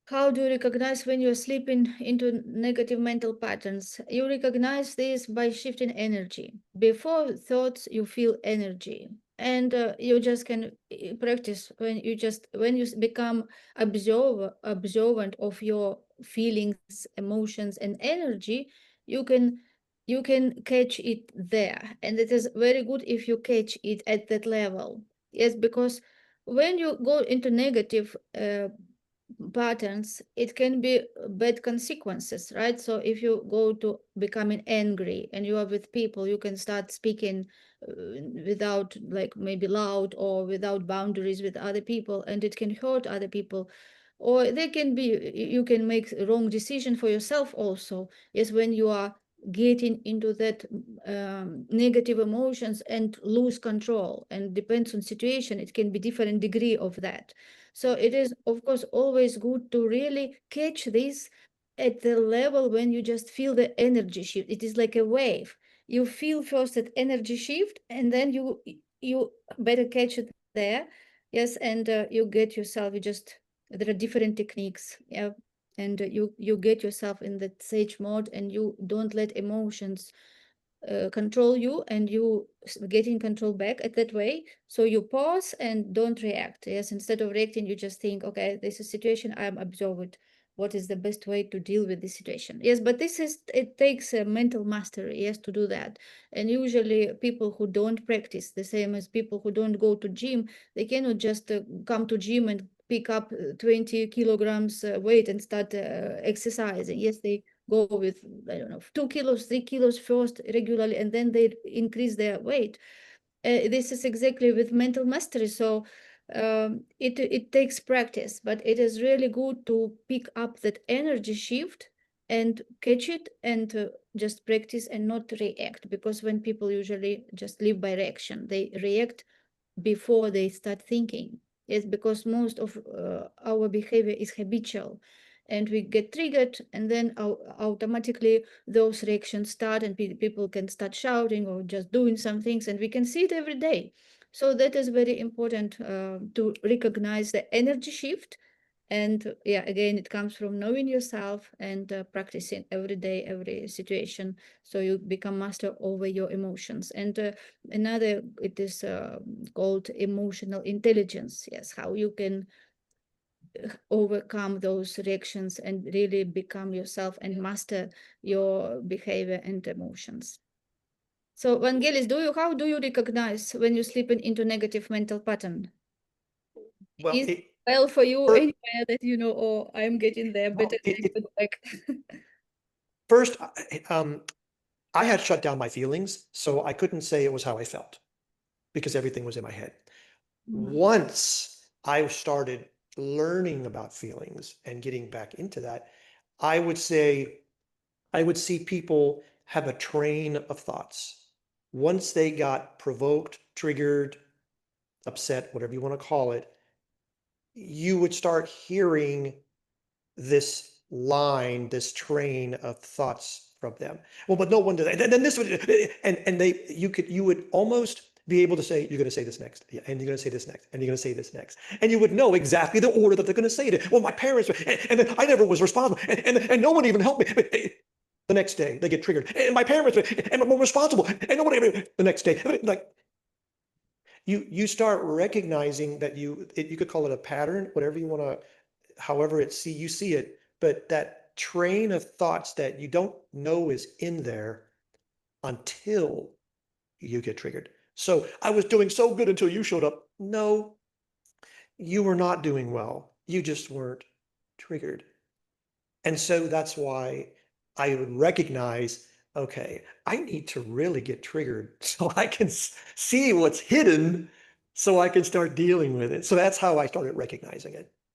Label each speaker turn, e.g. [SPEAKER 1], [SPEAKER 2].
[SPEAKER 1] How do you recognize when you're slipping into negative mental patterns? You recognize this by shifting energy. Before thoughts, you feel energy. And you just can practice when you become observant of your feelings, emotions, and energy, you can you can catch it there. And it is very good if you catch it at that level. Yes, because when you go into negative patterns, it can be bad consequences, right? So if you go to becoming angry and you are with people, you can start speaking without, like, maybe loud or without boundaries with other people, and it can hurt other people. Or they can be, you can make wrong decision for yourself also. Yes, when you are getting into that negative emotions and lose control, and depends on situation, it can be different degree of that. So it is, of course, always good to really catch this at the level when you just feel the energy shift. It is like a wave. You feel first that energy shift, and then you better catch it there. Yes, and you get yourself. You just, there are different techniques. Yeah, and you get yourself in that sage mode, and you don't let emotions control you, and you getting control back at that way. So you pause and don't react. Yes, instead of reacting, you just think, okay, this is a situation, I'm observed, what is the best way to deal with this situation. Yes, but this is, it takes a mental mastery, yes, to do that. And usually people who don't practice, the same as people who don't go to gym, they cannot just come to gym and pick up 20 kilograms weight and start exercising. Yes, they go with, I don't know, 2 kilos, 3 kilos first regularly, and then they increase their weight. This is exactly with mental mastery. So it takes practice, but it is really good to pick up that energy shift and catch it, and just practice and not react, because when people usually just live by reaction, they react before they start thinking. Yes, because most of our behavior is habitual, and we get triggered, and then automatically those reactions start, and people can start shouting or just doing some things, and we can see it every day. So that is very important, to recognize the energy shift. And yeah, again, it comes from knowing yourself and practicing every day, every situation, so you become master over your emotions. And another, it is called emotional intelligence. Yes, how you can overcome those reactions and really become yourself and master your behavior and emotions. So, Vangelis, how do you recognize when you're slipping into negative mental pattern?
[SPEAKER 2] Well,
[SPEAKER 1] Is well for you
[SPEAKER 2] first,
[SPEAKER 1] anywhere that you know, oh, I'm getting there, better take it back.
[SPEAKER 2] first, I had shut down my feelings, so I couldn't say it was how I felt because everything was in my head. Once I started learning about feelings and getting back into that, I would say I would see people have a train of thoughts. Once they got provoked, triggered, upset, whatever you want to call it, you would start hearing this line, this train of thoughts from them. Well, but no one did that. And then this would, and you would almost be able to say, you're going to say this next, yeah, and you're going to say this next, and you're going to say this next, and you would know exactly the order that they're going to say it. Well, my parents, and then I never was responsible, and no one even helped me. The next day they get triggered, and my parents, and I'm responsible, and nobody. The next day, like you start recognizing that you could call it a pattern, whatever you want to, however you see it, but that train of thoughts that you don't know is in there until you get triggered. So I was doing so good until you showed up. No, you were not doing well. You just weren't triggered. And so that's why I would recognize, okay, I need to really get triggered so I can see what's hidden so I can start dealing with it. So that's how I started recognizing it.